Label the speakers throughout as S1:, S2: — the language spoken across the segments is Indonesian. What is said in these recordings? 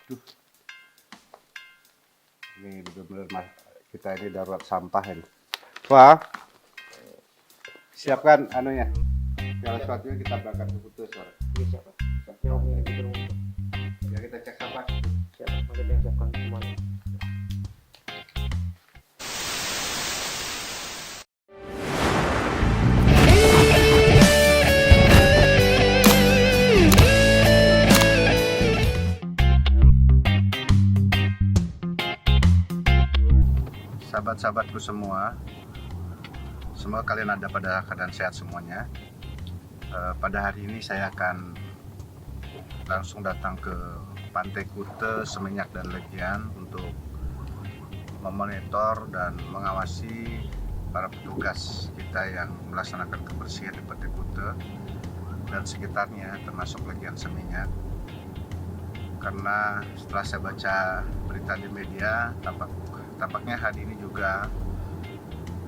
S1: Duh, ini benar-benar kita ini darurat sampah ini. Wah, siapkan anunya. Segala sesuatunya kita berangkat ke Kuta sore.
S2: Iya siap Pak. Ya Om ini gitu.
S1: Ya kita cek sampah.
S2: Siap. Maka kita siapkan semuanya.
S1: Sahabat-sahabatku semua, semoga kalian ada pada keadaan sehat semuanya. Pada hari ini saya akan langsung datang ke Pantai Kuta, Seminyak dan Legian untuk memonitor dan mengawasi para petugas kita yang melaksanakan kebersihan di Pantai Kuta dan sekitarnya, termasuk Legian Seminyak. Karena setelah saya baca berita di media, tampaknya hari ini juga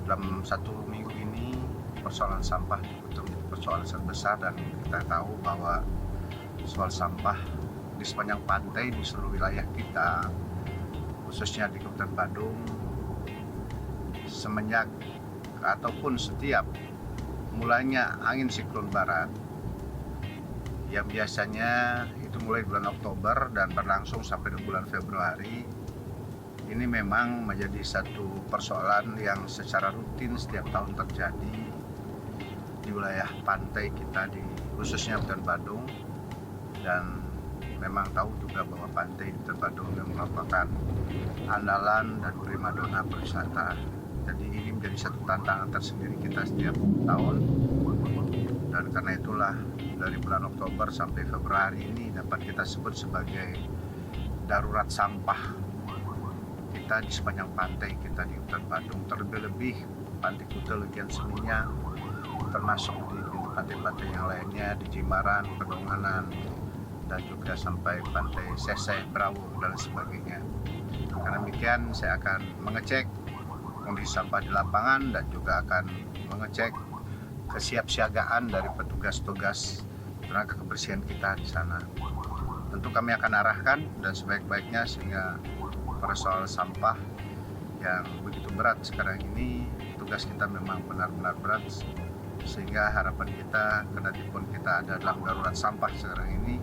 S1: dalam 1 minggu ini persoalan sampah di Kuta menjadi persoalan sangat besar, dan kita tahu bahwa soal sampah di sepanjang pantai di seluruh wilayah kita, khususnya di Kabupaten Badung, semenjak ataupun setiap mulainya angin siklon barat yang biasanya itu mulai bulan Oktober dan berlangsung sampai di bulan Februari, ini memang menjadi satu persoalan yang secara rutin setiap tahun terjadi di wilayah pantai kita, di khususnya Kabupaten Badung. Dan memang tahu juga bahwa pantai di Kabupaten Badung merupakan andalan dan primadona berwisata. Jadi ini menjadi satu tantangan tersendiri kita setiap tahun. Dan karena itulah dari bulan Oktober sampai Februari ini dapat kita sebut sebagai darurat sampah kita di sepanjang pantai kita di Kabupaten Badung, terlebih-lebih Pantai Kuta, Legian Seminyak, termasuk di pantai-pantai yang lainnya di Jimbaran, Pedonganan, dan juga sampai Pantai Seseh, Brawu, dan sebagainya. Karena demikian saya akan mengecek kondisi sampah di lapangan dan juga akan mengecek kesiapsiagaan dari petugas-petugas tenaga kebersihan kita di sana. Tentu kami akan arahkan dan sebaik-baiknya sehingga persoalan sampah yang begitu berat sekarang ini, tugas kita memang benar-benar berat, sehingga harapan kita, kendatipun kita ada dalam darurat sampah sekarang ini,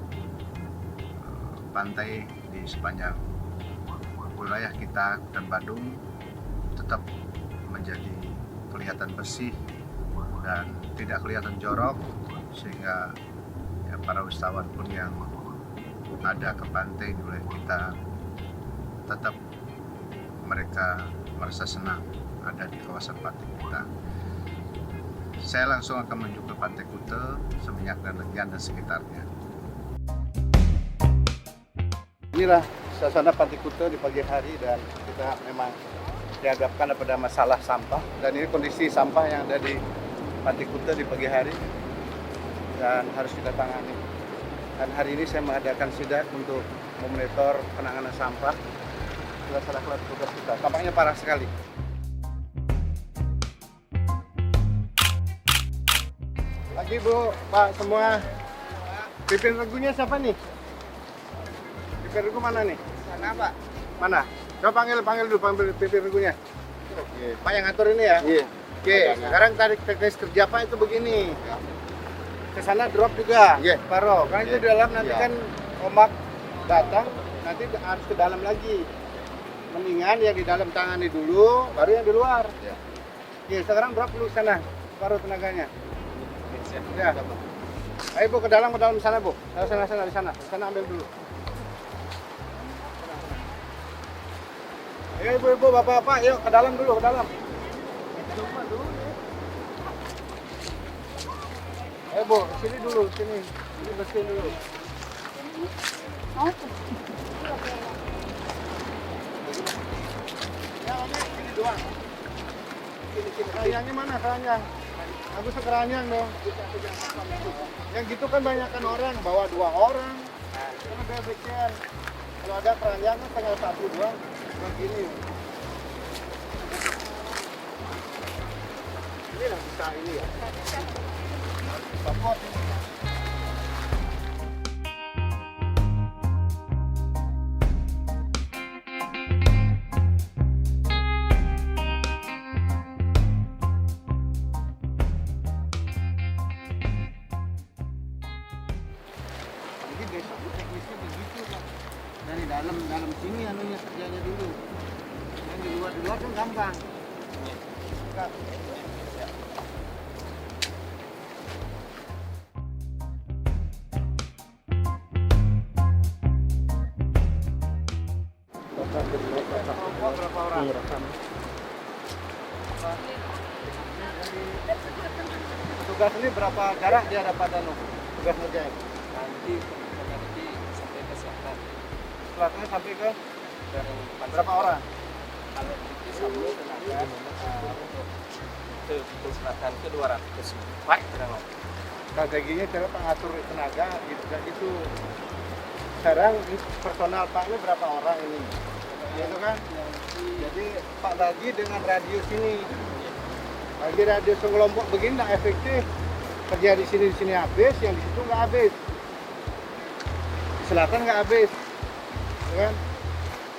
S1: pantai di sepanjang wilayah kita dan Badung tetap menjadi kelihatan bersih dan tidak kelihatan jorok, sehingga ya, para wisatawan pun yang ada ke pantai di wilayah kita tetap mereka merasa senang ada di kawasan pantai kita. Saya langsung akan menuju ke Pantai Kuta, Seminyak dan Legian dan sekitarnya. Inilah suasana Pantai Kuta di pagi hari, dan kita memang dihadapkan pada masalah sampah, dan ini kondisi sampah yang ada di Pantai Kuta di pagi hari dan harus kita tangani. Dan hari ini saya mengadakan sidak untuk memonitor penanganan sampah salah tugas kita. Tampaknya parah sekali. Lagi Bu, Pak semua. Pimpin regunya siapa nih? Pimpin regu mana nih?
S2: Sana Pak.
S1: Mana? Coba panggil dulu pimpin regunya. Oke. Pak yang ngatur ini ya?
S2: Iya.
S1: Oke, sekarang tarik teknis kerja Pak itu begini. Ke sana drop juga.
S2: Iya.
S1: Taruh. Karena itu di dalam nanti kan ombak datang, nanti harus ke dalam lagi. Mendingan yang di dalam tangani dulu, baru yang di luar.
S2: Ya.
S1: Oke, sekarang drop dulu ke sana, baru tenaganya. Ya. Ayo Bu, ke dalam sana Bu. Sana di sana ambil dulu. Ayo ibu-ibu, bapak-bapak, yuk ke dalam dulu, ke dalam. Ayo Bu, sini dulu, sini bersihin dulu. Ya, ini doang. Keranjangnya mana keranjang? Aku sekeranjang dong. Yang gitu kan banyakkan orang, bawa 2 orang. Kan lebih efisien. Kalau ada keranjang kan tinggal 1 doang. Begini. Ini lah bisa ini ya. Support ini. Dari dalam sini anunya kerjanya dulu. Yang di luar kan gampang. Siap. Berapa orang? Tugas ini berapa jarak dia dapat tugas ngerjain?
S3: Nanti sampai ke selatan.
S1: Selatnya sampai ke berapa orang?
S3: Kalau itu sama tenaga ke selatan ke 204 kurang lebih.
S1: Strateginya cara pengatur tenaga itu. Sekarang personal Paknya berapa orang ini? Gitu kan? Jadi Pak bagi dengan radius ini. Bagi radius kelompok begini nggak efektif. Kerja di sini habis, yang di situ nggak habis. Di selatan nggak habis. Ya kan?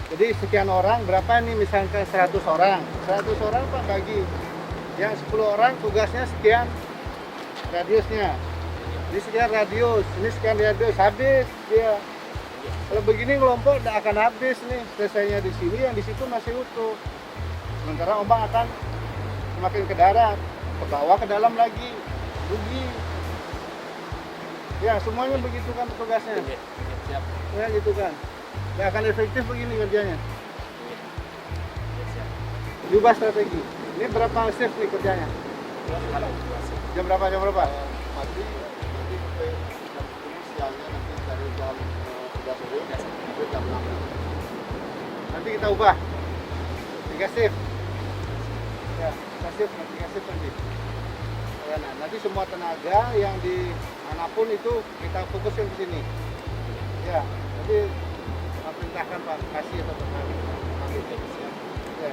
S1: Jadi sekian orang, berapa nih misalkan 100 orang. 100 orang Pak bagi. Yang 10 orang tugasnya sekian radiusnya. Ini sekian radius, ini sekian radius, habis dia. Kalau begini kelompok tidak akan habis nih, selesainya di sini, yang di situ masih utuh. Sementara ombak akan semakin ke darat, ke bawah, ke dalam lagi, rugi. Ya semuanya begitu kan tugasnya.
S3: Siap.
S1: Ya gitu kan. Tidak akan efektif begini kerjanya.
S3: Siap.
S1: Ubah strategi. Ini berapa shift nih kerjanya? Jam berapa?
S3: Pagi nanti sampai jam 10 siangnya nanti dari jam 3 sore sampai jam 6.
S1: Nanti kita ubah 3 shift. Ya, 3 shift nanti. Ya, nah, nanti semua tenaga yang di manapun itu kita fokusin ke sini. Ya, nanti saya perintahkan Pak kasih atau Pak Kami. Ya,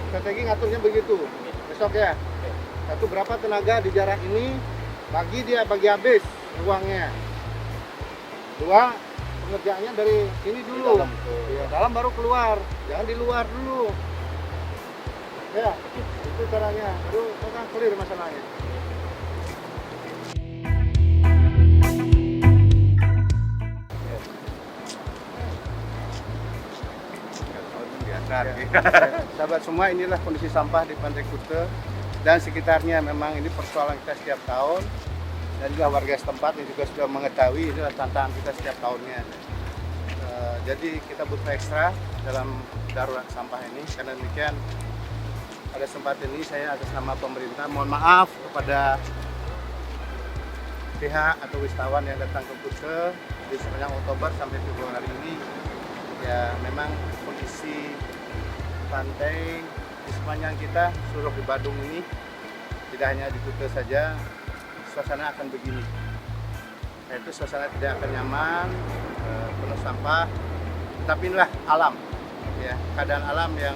S1: strategi ngaturnya begitu. Besok ya. Satu berapa tenaga di jarak ini, bagi habis uangnya. Dua, pengerjaannya dari sini dulu. Dalam baru keluar, jangan di luar dulu. Ya, itu caranya. Baru kan clear masalahnya. Sahabat semua, inilah kondisi sampah di Pantai Kuta dan sekitarnya. Memang ini persoalan kita setiap tahun, dan juga warga setempat ini juga sudah mengetahui inilah tantangan kita setiap tahunnya. Jadi kita butuh ekstra dalam darurat sampah ini. Karena demikian, pada kesempatan ini saya atas nama pemerintah mohon maaf kepada pihak atau wisatawan yang datang ke Kuta di sepanjang Oktober sampai Februari ini. Ya memang kondisi pantai di sepanjang kita seluruh di Badung ini, tidak hanya di Kuta saja, suasana akan begini. Yaitu suasana tidak akan nyaman, penuh sampah. Tapi inilah alam, ya keadaan alam yang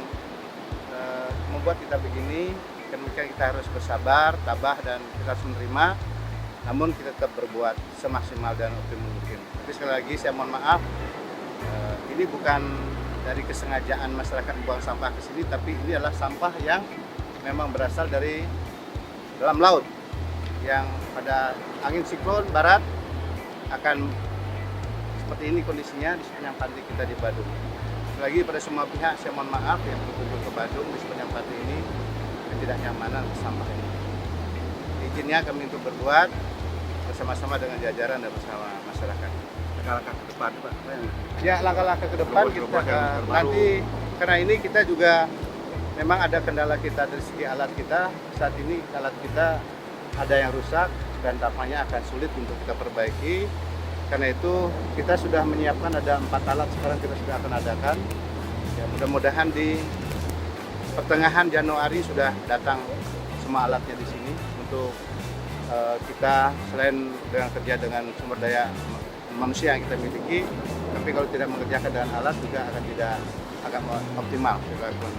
S1: membuat kita begini. Kemudian kita harus bersabar, tabah, dan kita harus menerima. Namun kita tetap berbuat semaksimal dan optimal mungkin. Tapi sekali lagi saya mohon maaf, ini bukan dari kesengajaan masyarakat membuang sampah ke sini, tapi ini adalah sampah yang memang berasal dari dalam laut, yang pada angin siklon barat akan seperti ini kondisinya di sepanjang pantai kita di Badung. Lagi pada semua pihak saya mohon maaf yang berkunjung ke Badung di sepanjang pantai ini, ketidaknyamanan sampah ini. Izinnya kami untuk berbuat bersama-sama dengan jajaran dan bersama masyarakat. Langkah ke depan, Pak. Ya, langkah-langkah ke depan kita nanti, karena ini kita juga memang ada kendala kita dari segi alat kita. Saat ini alat kita ada yang rusak dan tampaknya akan sulit untuk kita perbaiki. Karena itu kita sudah menyiapkan ada 4 alat sekarang kita sudah akan adakan. Ya, mudah-mudahan di pertengahan Januari sudah datang semua alatnya di sini untuk kita selain dengan kerja dengan sumber daya manusia yang kita miliki, tapi kalau tidak mengerjakan dengan alat juga akan tidak agak optimal.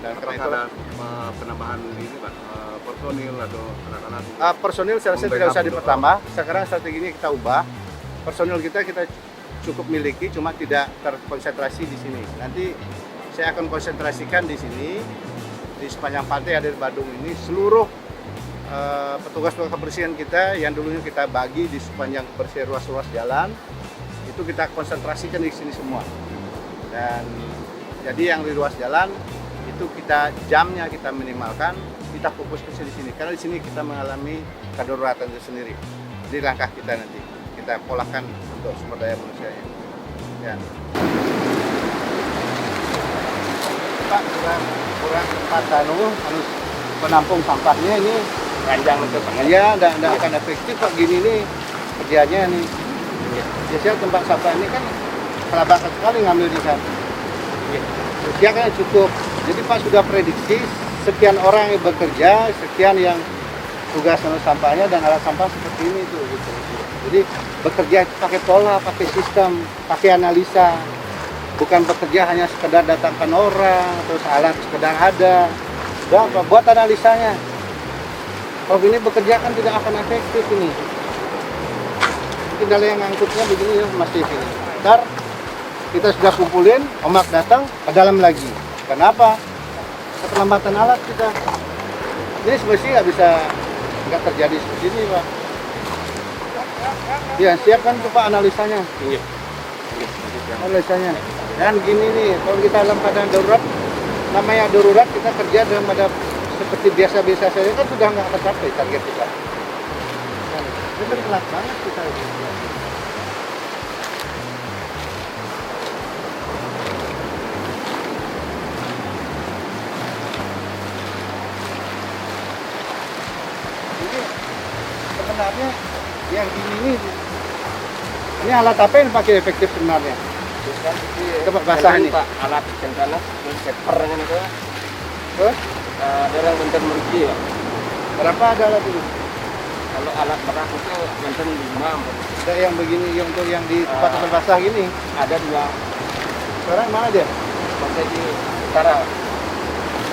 S1: Dan karena itu ada
S4: penambahan ini Pak, personil atau alat-alat?
S1: Personil saya rasa tidak usah dipertambah. Sekarang strateginya kita ubah. Personil kita cukup miliki, cuma tidak terkonsentrasi di sini. Nanti saya akan konsentrasikan di sini, di sepanjang pantai ada di Badung ini, seluruh petugas kebersihan kita yang dulunya kita bagi di sepanjang kebersihan ruas-ruas jalan, itu kita konsentrasikan di sini semua. Dan jadi yang di ruas jalan itu kita jamnya kita minimalkan, kita fokus ke sini karena di sini kita mengalami kedaruratan itu sendiri. Jadi langkah kita nanti kita polakan untuk sumber daya manusianya. Ya. Pak, kurang tempat harus penampung sampahnya ini
S4: Ranjang itu Pak.
S1: ya enggak akan efektif Pak gini nih kerjanya nih. Biasanya tempat sampah ini kan kelabakan sekali ngambil di sana. Dia kan cukup. Jadi Pak sudah prediksi sekian orang yang bekerja, sekian yang tugas sampahnya dan alat sampah seperti ini tuh gitu. Jadi bekerja itu pakai pola, pakai sistem, pakai analisa. Bukan bekerja hanya sekedar datangkan orang, terus alat sekedar ada. Udah Pak, buat analisanya. Kalau ini bekerja kan tidak akan efektif ini. Kendala yang ngangkutnya begini ya masih ini. Ntar kita sudah kumpulin, ombak datang, ke dalam lagi. Kenapa? Keterlambatan alat kita. Ini semestinya nggak terjadi seperti ini Pak. Ya siapkan tuh Pak analisanya.
S4: Iya.
S1: Analisanya. Dan gini nih, kalau kita dalam keadaan darurat, namanya darurat kita kerja dalam keadaan seperti biasa-biasa saja kan sudah nggak tercapai target kita. Ini kan telat banget kita. Ini sebenarnya yang ini alat apa yang pakai efektif sebenarnya? Coba basah ini.
S4: Pak, alat cendana, paper ini itu.
S1: Terus
S4: Ada yang benten merugi ya.
S1: berapa ada alat ini?
S4: Kalau alat berat itu benten 5.
S1: Ada yang begini, yang untuk yang di tempat basah gini.
S4: Ada 2.
S1: Sekarang mana dia?
S4: Pakai di utara.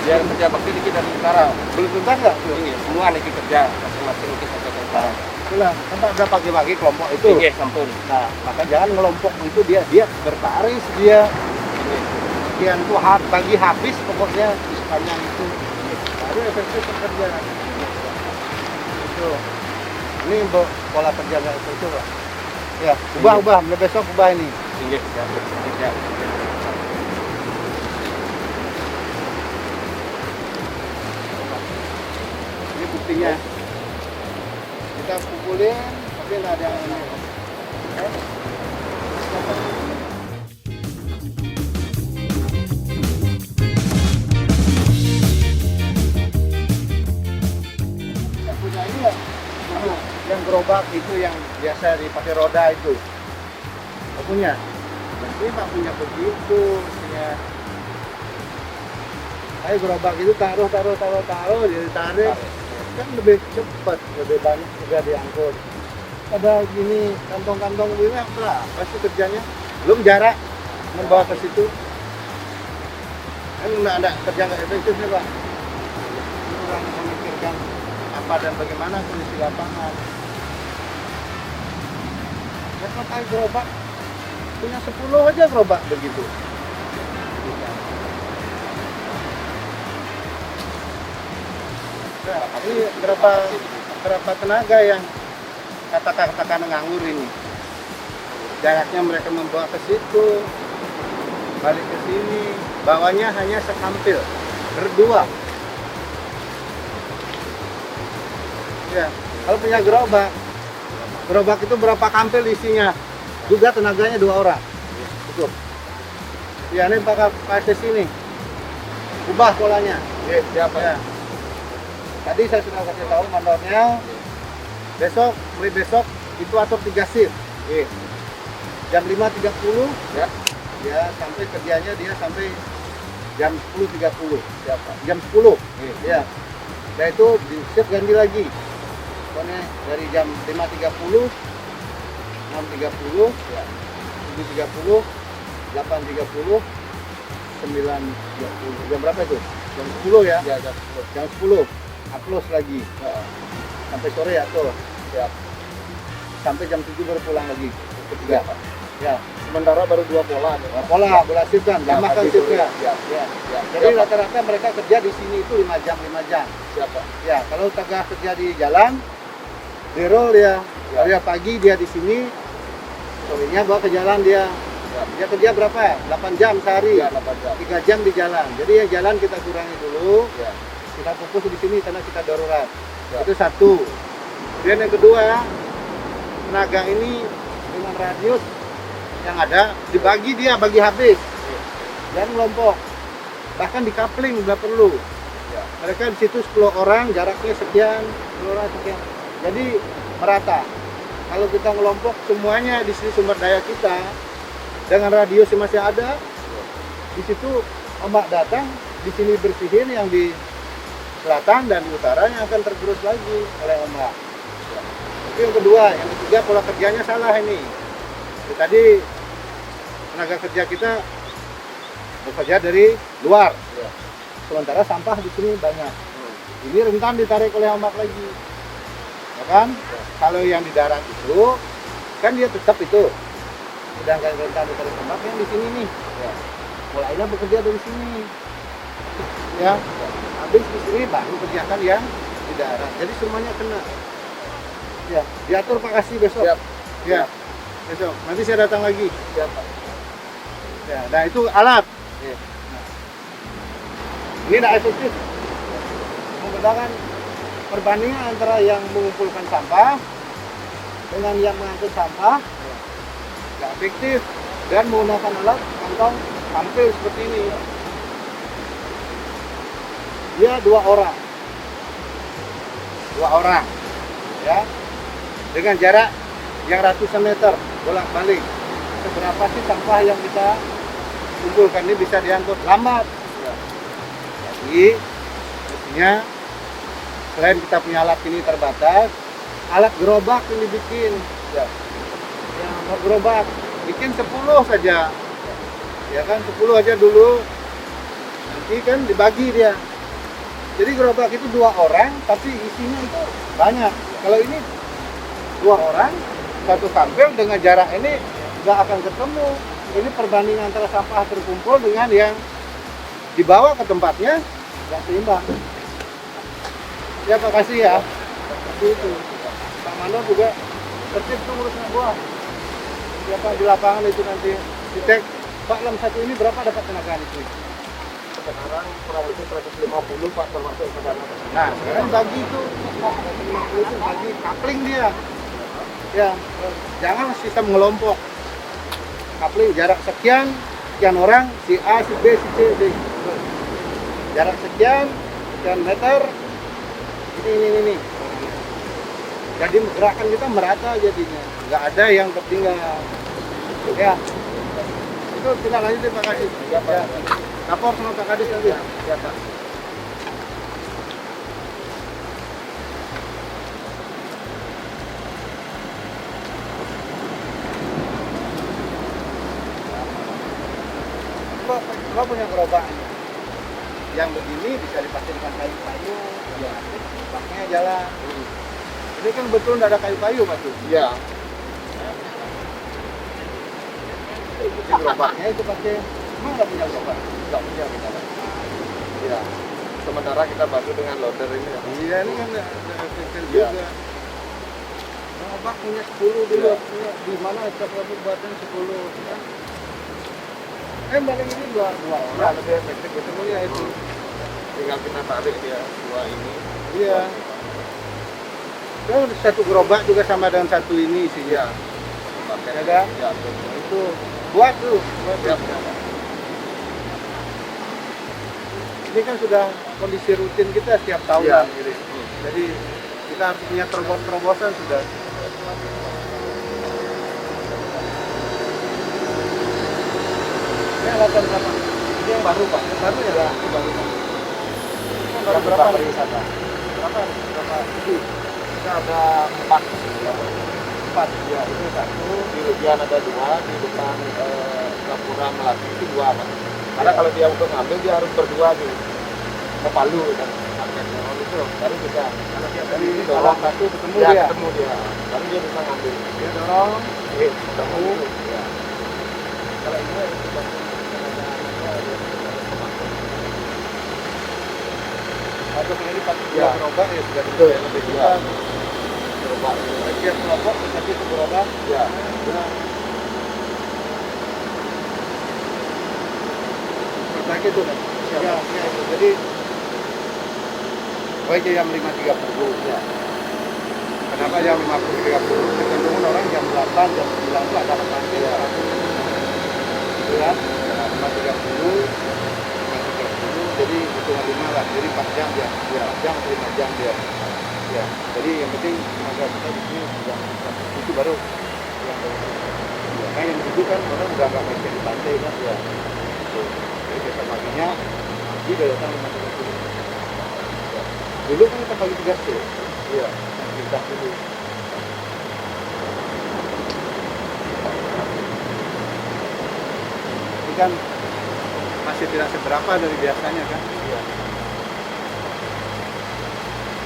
S4: Dia kerja bakti di kita di utara.
S1: Belum tuntas nggak?
S4: Ini semua nih kerja masing-masing kita kerja di utara.
S1: Itulah, tempat ada pagi-pagi kelompok itu.
S4: Iya, sampun.
S1: Nah, maka jangan ngelompok itu dia berbaris dia. Sekian tuh pagi habis pokoknya di sepanjang itu. Baru efektif bekerja. Itu. Ini untuk pola kerja nggak itu Pak. Ya, ubah, mulai besok ubah ini.
S4: Iya, kerja.
S1: Ini buktinya. Kita pukulin, tapi nggak ada yang ini. Kita punya ini nggak? Yang gerobak itu yang biasa dipakai roda itu. Nggak punya? Berarti Pak punya begitu. Punya. Ayo gerobak itu taruh, jadi tarik. Kan lebih cepat, lebih banyak juga diangkut. Ada gini kantong-kantong begini berapa sih kerjanya? Belum jarak membawa ke situ. Kan nggak ada kerja nggak efektif nih Pak. Ini orang memikirkan apa dan bagaimana kondisi lapangan. Ya kalau pakai gerobak punya 10 aja gerobak begitu. Nah, ini berapa tenaga yang katakan nganggur ini. Jaraknya mereka membawa ke situ, balik ke sini, bawanya hanya sekampil, berdua. Ya, kalau punya gerobak itu berapa kampil isinya? Juga tenaganya 2 orang. Cukup. Ya, ini pakai sini. Ubah polanya.
S4: Iya, siapa?
S1: Ya. Tadi saya sudah kasih tahu mandornya. Mulai besok itu atur 3 shift.
S4: Iya.
S1: Jam 5.30
S4: Ya.
S1: ya sampai kerjanya dia sampai jam 10.30.
S4: Siapa?
S1: Jam 10.
S4: Iya.
S1: Ya. Dan itu di shift ganti lagi. Pokoknya dari jam 5.30, 6.30,
S4: Ya.
S1: 7.30, 8.30, 9.30. Jam berapa itu? Jam 10 ya?
S4: Ya,
S1: Jam 10. Upload lagi. Sampai sore ya tuh.
S4: Siap.
S1: Sampai jam 7 baru pulang lagi. Ketiga. Ya.
S4: Sementara baru 2 pola.
S1: Bola shift kan, tambahkan shiftnya.
S4: Ya.
S1: Ya.
S4: Ya.
S1: Jadi rata-rata mereka kerja di sini itu 5 jam.
S4: Siapa?
S1: Ya, kalau tengah kerja di jalan, di roll ya.
S4: Ya.
S1: Kalau pagi dia di sini, sorenya bawa ke jalan dia.
S3: Dia kerja berapa? 8 jam sehari.
S4: Ya, 8 jam.
S3: 3 jam di jalan. Jadi yang jalan kita kurangi dulu.
S4: Ya.
S3: Kita fokus di sini karena kita darurat.
S4: Ya.
S3: Itu satu. Kemudian yang kedua, tenaga ini dengan radius yang ada dibagi, dia bagi habis. Dan kelompok. Bahkan di coupling bila perlu.
S4: Ya.
S3: Mereka di situ 10 orang, jaraknya sekian, 10 orang sekian. Jadi merata. Kalau kita ngelompok semuanya di sini sumber daya kita dengan radius yang masih ada, di situ ombak datang, di sini bersihin, yang di selatan dan di utara yang akan tergerus lagi oleh ombak. Itu yang kedua. Yang ketiga, pola kerjanya salah ini. Jadi, tadi tenaga kerja kita bekerja dari luar,
S4: Ya.
S3: sementara sampah di sini banyak. Ini rentan ditarik oleh ombak lagi, ya kan? Kalau yang di darat itu kan dia tetap itu, sedangkan rentan ditarik ombak yang di sini nih.
S4: Ya.
S3: Mulainya bekerja dari sini, ya. Habis di sini baru kerjakan yang di darat. Jadi semuanya kena. Ya, diatur Pak Kasih besok.
S4: Siap.
S3: Ya, besok. Nanti saya datang lagi.
S4: Siap, Pak.
S3: Ya, nah itu alat.
S4: Iya.
S3: Nah, ini tidak efektif. Membedakan perbandingan antara yang mengumpulkan sampah dengan yang mengangkut sampah tidak efektif, dan menggunakan alat kantong hampir seperti ini. Dia dua orang, ya, dengan jarak yang ratusan meter bolak-balik. Seberapa sih sampah yang kita kumpulkan ini bisa diangkut lambat? Jadi mestinya selain kita punya alat ini terbatas, alat gerobak yang dibikin, ya, gerobak bikin 10 saja, ya kan, 10 aja dulu, nanti kan dibagi dia. Jadi gerobak itu 2 orang, tapi isinya itu banyak. Kalau ini 2 orang, satu kampel dengan jarak ini nggak akan ketemu. Ini perbandingan antara sampah terkumpul dengan yang dibawa ke tempatnya nggak seimbang. Ya, Pak Kasih ya. Seperti itu. Pak Mano juga tertib tuh ngurusnya buah. Siapa di lapangan itu nanti dicek, Pak, lem satu ini berapa dapat tenaga itu?
S4: Sekarang kurang lebih 150, Pak, termasuk saudara.
S3: Nah, sekarang bagi itu 150 itu bagi coupling dia. Ya, jangan sistem ngelompok. Coupling jarak sekian orang, si A, si B, si C, D. Jarak sekian meter. Ini. Jadi gerakan kita merata jadinya, nggak ada yang tertinggal. Ya, itu kita lanjutin Pak Kadis.
S4: Ya, Pak.
S3: Ya. Lapor sama Pak Kadis nanti.
S4: Ya, Pak.
S3: Lo punya gerobak yang begini bisa dipasangkan kayu-kayu, ya, paknya jalan. Ini kan betul nggak ada kayu-kayu Pak tuh.
S4: Iya.
S3: Jadi gerobaknya itu pakai, emang nggak punya gerobak?
S4: Nggak punya kita. Iya. Sementara kita bantu dengan loader ini. Ya.
S3: Iya, ini kan ada kecil
S4: Iya.
S3: juga. Gerobak punya 10 dulu,
S4: Iya.
S3: punya di mana kita buatnya 10 ya. Paling ini dua
S4: Nah,
S3: orang.
S4: lebih efektif itu.
S3: Iya itu.
S4: Tinggal kita tarik dia dua ini.
S3: Iya. Dan satu gerobak juga sama dengan satu ini sih ya.
S4: Pakai.
S3: Ya kan?
S4: Ya, betul.
S3: Itu buat tuh.
S4: Siap.
S3: Ini kan sudah kondisi rutin kita setiap tahun.
S4: Iya.
S3: Gitu. Jadi kita harus punya terobosan sudah. Ini alatan berapa? Ini yang baru Pak. Yang baru ya? Ini baru Pak. Ini baru berapa nih?
S4: Wisata.
S3: Berapa? Ini?
S4: Kita ada 4.
S3: 4.
S4: Ya, itu 1, di Rubian ada 2, di depan Gapura Melati itu 2, Pak. Karena kalau dia untuk ngambil dia harus berdua gitu. Ke Palu dan pakai dorong itu baru bisa. Kalau dia
S3: Jadi
S4: sendiri
S3: salah
S4: dorong
S3: satu ketemu
S4: ya,
S3: dia.
S4: ketemu dia. Baru dia bisa ngambil.
S3: Dia dorong.
S4: Ketemu. Ya.
S3: Kalau ini atau ini pakai
S4: Ya.
S3: gerobak ya sudah
S4: Betul,
S3: lebih
S4: ya.
S3: bisa.
S4: Gerobak.
S3: Setiap kelompok kasih ke gerobak.
S4: Ya.
S3: Ya. lagi tuh kan. Ya, itu. Jadi aja jam 5.30 ya. Kenapa jam 5.30? Kecenderungan orang jam 8, jam 9 itu ada pantai ya. Itu kan, 5.30, jadi hitungan 5 lah, jadi 4 jam ya, 4 jam atau 5 jam dia. Ya, jadi yang penting tenaga kita di sini jam itu baru yang ya, kan yang itu kan orang udah nggak main di pantai kan ya. Jadi besok paginya pagi udah datang 5.30. Ya. Dulu kan kita pagi 3 shift. Iya, kita dulu. Ini kan masih tidak seberapa dari biasanya kan. Iya.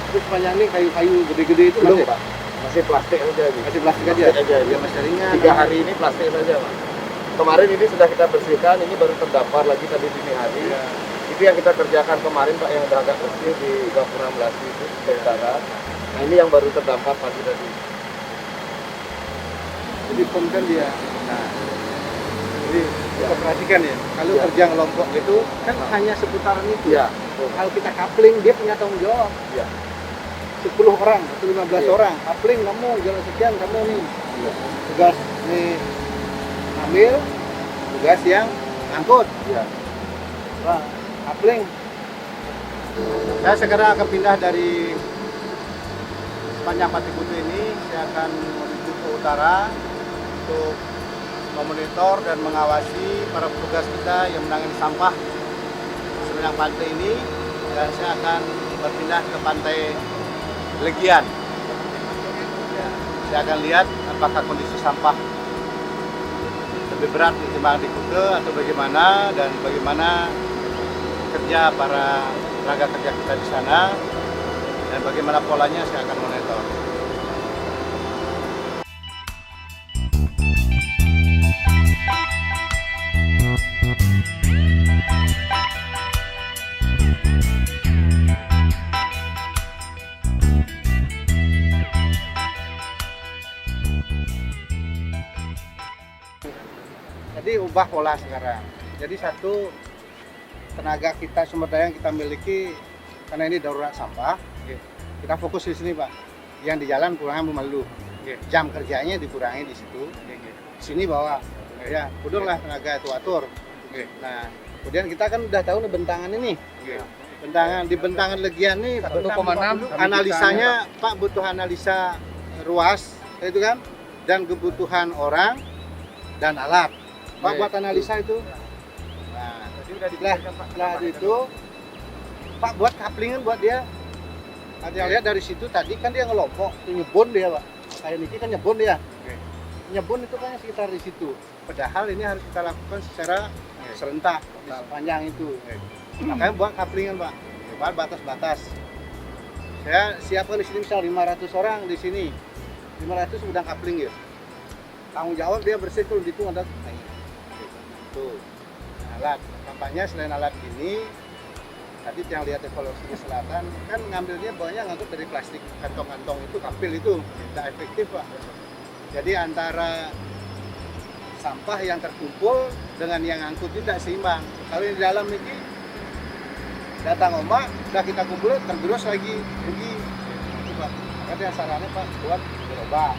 S3: Terus sepanjang ini kayu-kayu gede-gede itu
S4: Belum,
S3: masih,
S4: Pak. Masih plastik aja gitu.
S3: masih plastik aja.
S4: Plastik aja.
S3: Ya masih ringan.
S4: 3 hari ini plastik saja, Pak. Kemarin ini sudah kita bersihkan, ini baru terdampar lagi tadi dini hari.
S3: Ya.
S4: Itu yang kita kerjakan kemarin, Pak, yang udah agak bersih di Gapura Melati itu, di utara. Nah, ini yang baru terdampar pagi tadi.
S3: Jadi pom kan dia. Nah, jadi kita perhatikan ya. Kalau
S4: Ya.
S3: kerja ngelompok gitu kan
S4: Nah.
S3: hanya seputaran itu.
S4: Iya.
S3: Kalau kita coupling dia punya tanggung jawab.
S4: Iya.
S3: 10 orang atau 15
S4: Iya.
S3: orang coupling kamu jalan sekian kamu nih.
S4: Iya.
S3: Tugas nih ambil, tugas yang angkut.
S4: Iya.
S3: Wah, coupling. Saya sekarang akan pindah dari sepanjang Pati Kutu ini, saya akan menuju ke utara untuk memonitor dan mengawasi para petugas kita yang menangani sampah sepanjang pantai ini, dan saya akan berpindah ke pantai Legian. Ya, saya akan lihat apakah kondisi sampah lebih berat ketimbang di Kute atau bagaimana, dan bagaimana kerja para tenaga kerja kita di sana, dan bagaimana polanya saya akan monitor. Jadi ubah pola sekarang. Jadi satu, tenaga kita, sumber daya yang kita miliki, karena ini darurat sampah, kita fokus di sini Pak. Yang di jalan kurangan Bumalu. Jam kerjanya dikurangi di situ. Di sini bawa. Ya, kudurlah tenaga itu atur. Nah, kemudian kita kan udah tahu nih bentangan ini. Bentangan di bentangan Legian nih
S4: 1,6
S3: analisanya Pak butuh analisa ruas itu kan, dan kebutuhan orang dan alat. Pak buat analisa itu. Nah, setelah itu Pak buat couplingan buat dia. Ada lihat dari situ tadi kan dia ngelompok, itu nyebon dia Pak. Kayak Niki kan nyebon dia. Nyebon itu kan sekitar di situ. Padahal ini harus kita lakukan secara serentak di sepanjang itu. Makanya buat couplingan Pak. Buat batas-batas. Saya siapkan di sini misal 500 orang di sini. 500 udah coupling ya. Tanggung jawab dia bersih kalau dihitung ada tuh alat. Kampanye selain alat ini, tadi yang lihat evaluasi di selatan kan ngambilnya bawahnya ngangkut dari plastik kantong-kantong itu, kapil itu tidak efektif Pak. Jadi antara sampah yang terkumpul dengan yang angkut tidak seimbang. Kalau yang di dalam ini datang ombak, udah kita kumpul tergerus lagi rugi. Itu Pak. Makanya sarannya Pak buat berubah.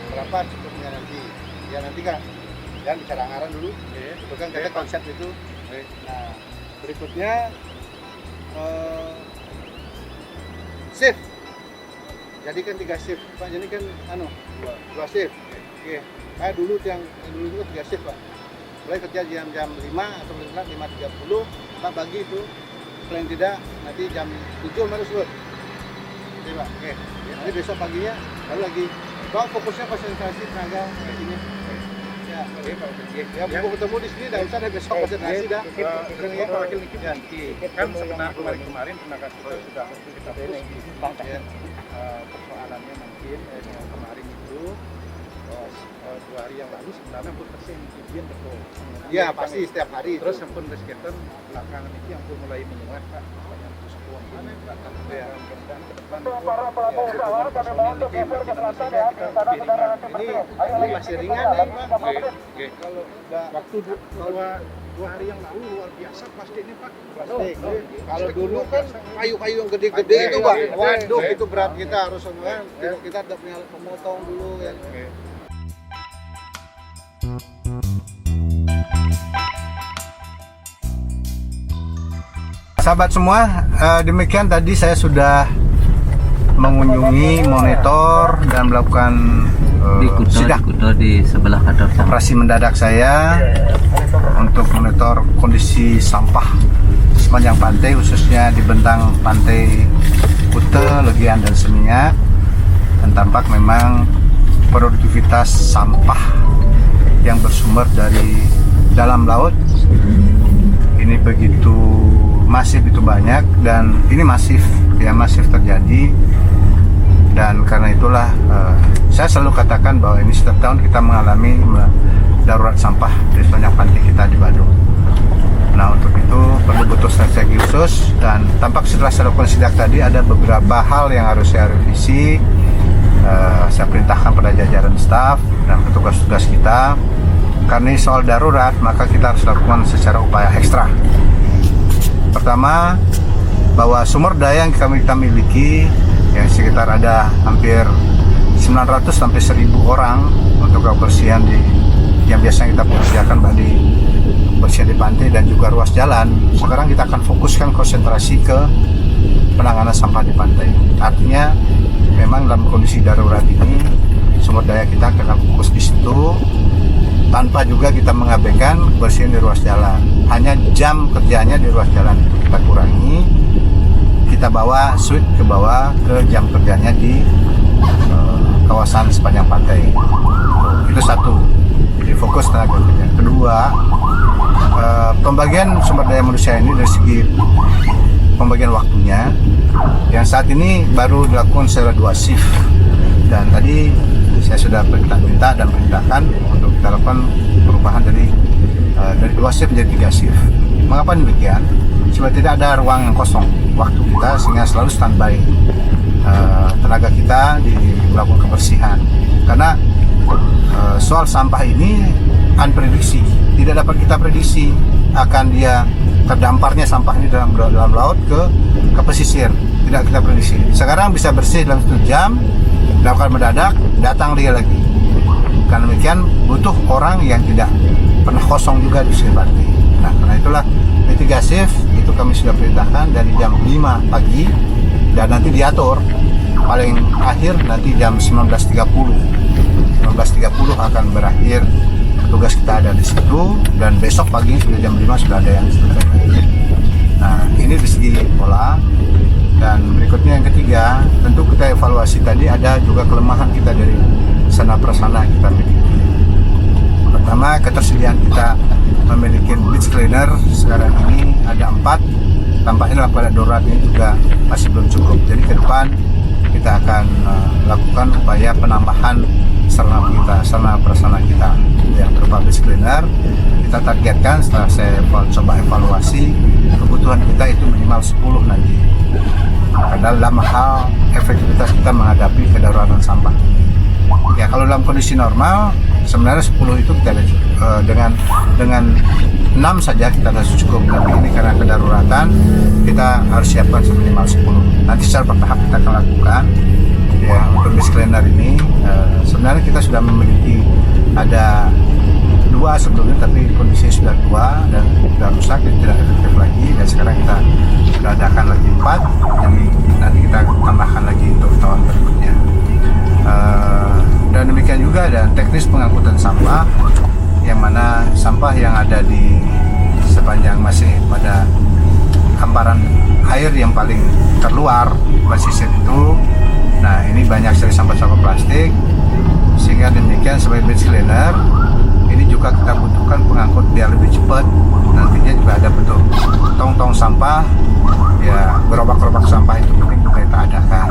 S3: Berapa cukupnya nanti? Ya nanti kan jangan bicara anggaran dulu. Itu kan kita konsep itu. Nah, berikutnya shift. Jadi kan 3 shift Pak. Jadi kan dua shift. Oke. Kayak dulu yang dulu itu 3 shift Pak. Mulai kerja jam 5 atau paling telat 5.30, Pak bagi itu. Paling tidak nanti jam 7 harus surut. Oke Pak. Oke. Nanti besok paginya baru lagi. Pak fokusnya konsentrasi tenaga di sini. Ya, ya, buku ketemu di sini, dah usah deh besok konsentrasi dah.
S5: Wakil Niki ganti. Kan sebenarnya kemarin tenaga kita sudah kita fokus ya. Persoalannya mungkin yang kemarin itu 2 hari yang lalu sebenarnya pun persen izin betul.
S3: Ya pasti setiap hari.
S5: Terus yang pun bersekitar belakangan ini yang pun mulai menguat Pak. Karawang ini belakang
S3: Iya.
S5: mudah-mudahan ke depan itu personil ini makin lama saja kita lebih ringan.
S3: Ini masih ringan nih Pak.
S5: Oke.
S3: Kalau udah
S5: Waktu dua hari yang lalu luar biasa pasti ini Pak.
S3: plastik. Kalau dulu kan kayu-kayu yang gede-gede itu Pak. Waduh, itu berat kita harus semua. Kita udah punya alat pemotong dulu ya. Sahabat semua, demikian tadi saya sudah mengunjungi, monitor dan melakukan sidak
S6: di sebelah kantor
S3: operasi mendadak saya untuk monitor kondisi sampah sepanjang pantai, khususnya di bentang pantai Kute, Legian dan Seminyak. Dan tampak memang produktivitas sampah yang bersumber dari dalam laut ini masih begitu banyak, dan ini masif terjadi. Dan karena itulah saya selalu katakan bahwa ini setiap tahun kita mengalami darurat sampah di sepanjang pantai kita di Badung. Nah, untuk itu butuh strategi khusus, dan tampak setelah saya lakukan sidak tadi ada beberapa hal yang harus saya revisi. Saya perintahkan pada jajaran staf dan petugas-petugas kita, karena ini soal darurat maka kita harus lakukan secara upaya ekstra. Pertama, bahwa sumber daya yang kita miliki yang sekitar ada hampir 900 sampai 1000 orang untuk kebersihan yang biasanya kita kerjakan di bersihan di pantai dan juga ruas jalan. Sekarang kita akan fokuskan konsentrasi ke penanganan sampah di pantai. Artinya memang dalam kondisi darurat ini sumber daya kita akan fokus di situ, tanpa juga kita mengabaikan bersihin di ruas jalan. Hanya jam kerjanya di ruas jalan itu kita kurangi, kita bawa switch ke bawah ke jam kerjanya di kawasan sepanjang pantai. Itu satu, jadi fokus tenaga kerja. Kedua, pembagian sumber daya manusia ini dari segi pembagian waktunya yang saat ini baru dilakukan secara 2 shift, dan tadi saya sudah minta dan perintahkan untuk kita lakukan perubahan dari 2 shift menjadi 3 shift. Mengapa demikian? Supaya tidak ada ruang yang kosong waktu kita, sehingga selalu standby tenaga kita di melakukan kebersihan. Karena soal sampah ini unprediksi, tidak dapat kita prediksi akan dia terdamparnya sampah ini dalam laut ke pesisir, tidak kita prediksi. Sekarang bisa bersih dalam 1 jam, dilakukan mendadak, datang dia lagi. Karena demikian butuh orang yang tidak pernah kosong juga di sini pantai. Nah, karena itulah P3 shift itu kami sudah perintahkan dari jam 5 pagi, dan nanti diatur paling akhir nanti jam 19.30 akan berakhir tugas kita ada di situ, dan besok pagi sudah jam 5 sudah ada yang selesai. Nah, ini di segi pola. Dan berikutnya yang ketiga, tentu kita evaluasi tadi ada juga kelemahan kita dari sana prasarana kita miliki. Pertama, ketersediaan kita memiliki beach cleaner sekarang ini ada 4. Tampaknya pada darurat ini juga masih belum cukup. Jadi ke depan kita akan lakukan upaya penambahan sarana prasarana kita yang berupa beach cleaner. Kita targetkan setelah saya coba evaluasi, kebutuhan kita itu minimal 10 nanti. Karena dalam hal efektivitas kita menghadapi kedaruratan sampah. Ya, kalau dalam kondisi normal sebenarnya 10 itu kita dengan 6 saja kita sudah cukup. Tapi ini karena kedaruratan kita harus siapkan minimal 10. Nanti secara bertahap kita akan lakukan. Ya, untuk beach cleaner ini sebenarnya kita sudah memiliki ada 2 sebelumnya, tapi kondisinya sudah tua dan sudah rusak dan tidak efektif lagi, dan sekarang kita sudah adakan lagi 4, jadi nanti kita tambahkan lagi untuk tahun berikutnya. Dan demikian juga ada teknis pengangkutan sampah, yang mana sampah yang ada di sepanjang masih pada hamparan air yang paling terluar pesisir itu. Nah, ini banyak sekali sampah-sampah plastik, sehingga demikian sebagai beach cleaner ini juga kita butuhkan pengangkut biar lebih cepat. Nantinya juga ada bentuk tong-tong sampah, ya gerobak-gerobak sampah itu penting kita adakan.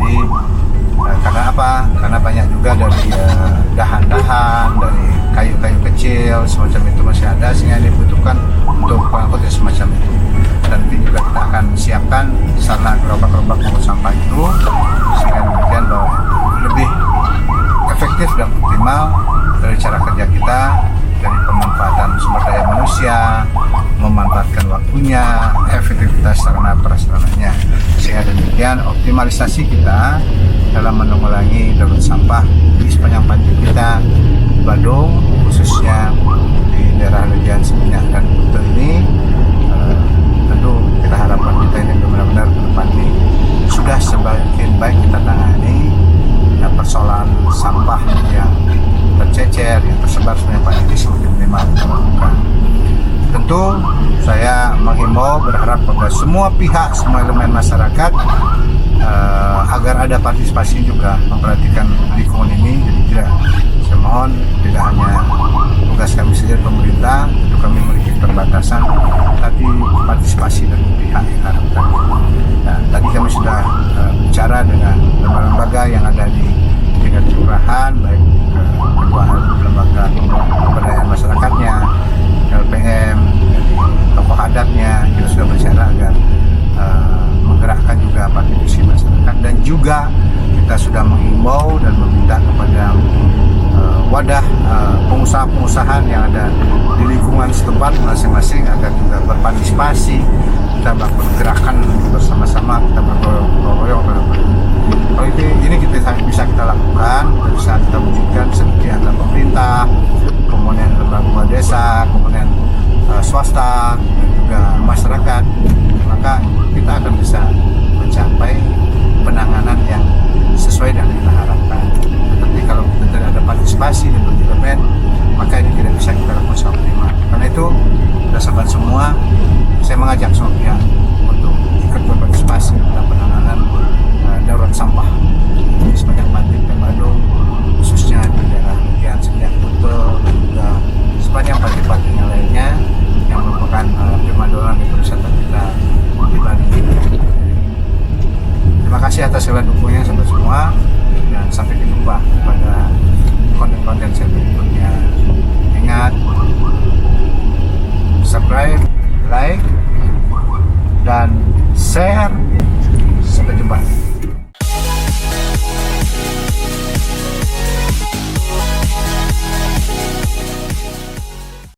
S3: Jadi karena apa? Karena banyak juga dari dahan-dahan, dari kayu-kayu kecil
S1: kecil semacam itu masih ada, sehingga dibutuhkan untuk pengangkut yang semacam itu. Dan nanti juga kita akan siapkan sarana gerobak-gerobak pengangkut sampah itu, sehingga demikian bahwa lebih efektif dan optimal dari cara kerja kita, dari pemanfaatan sumber daya manusia, memanfaatkan waktunya, efektivitas sarana prasarananya, sehingga demikian optimalisasi kita dalam menanggulangi darurat sampah di sepanjang pantai kita di Badung, khususnya di daerah Legian, Seminyak dan Kuta ini. Tentu kita harapkan kita ini benar-benar ke depan ini sudah semakin baik kita tangani persoalan sampah yang tercecer, yang tersebar sebenarnya Pak ini semakin minimal kita lakukan. Tentu saya menghimbau, berharap kepada semua pihak, semua elemen masyarakat agar ada partisipasi juga memperhatikan lingkungan ini. Jadi tidak, saya mohon tidak hanya tugas kami saja pemerintah, itu kami memiliki keterbatasan, tapi partisipasi dari pihak yang harapkan. Dan tadi kami sudah bicara dengan lembaga-lembaga yang ada di tingkat kelurahan, baik kedua lembaga pemberdayaan masyarakatnya, LPM, tokoh adatnya, kita sudah bicara agar menggerakkan juga partisipasi masyarakat, dan juga kita sudah menghimbau dan meminta kepada wadah pengusaha-pengusaha yang ada di lingkungan setempat masing-masing agar juga berpartisipasi, kita melakukan gerakan bersama-sama, kita bergotong-royong. Kalau ini kita bisa kita lakukan, bisa kita wujudkan seperti antara pemerintah, kemudian lembaga desa, kemudian swasta, dan juga masyarakat, maka kita akan bisa mencapai penanganan yang sesuai dengan yang kita harapkan. Tetapi kalau kita tidak ada partisipasi di elemen, maka ini tidak bisa kita lakukan secara optimal. Karena itu, sahabat semua, saya mengajak semua pihak untuk ikut berpartisipasi dalam penanganan darurat sampah di sepanjang pantai Badung, khususnya di daerah Legian, Seminyak, Kuta, dan juga sepanjang pantai-pantai yang lainnya yang merupakan primadona di pariwisata kita di Bali. Terima kasih atas segala dukungannya sahabat semua, dan sampai jumpa pada konten-konten saya berikutnya. Ingat, subscribe, like,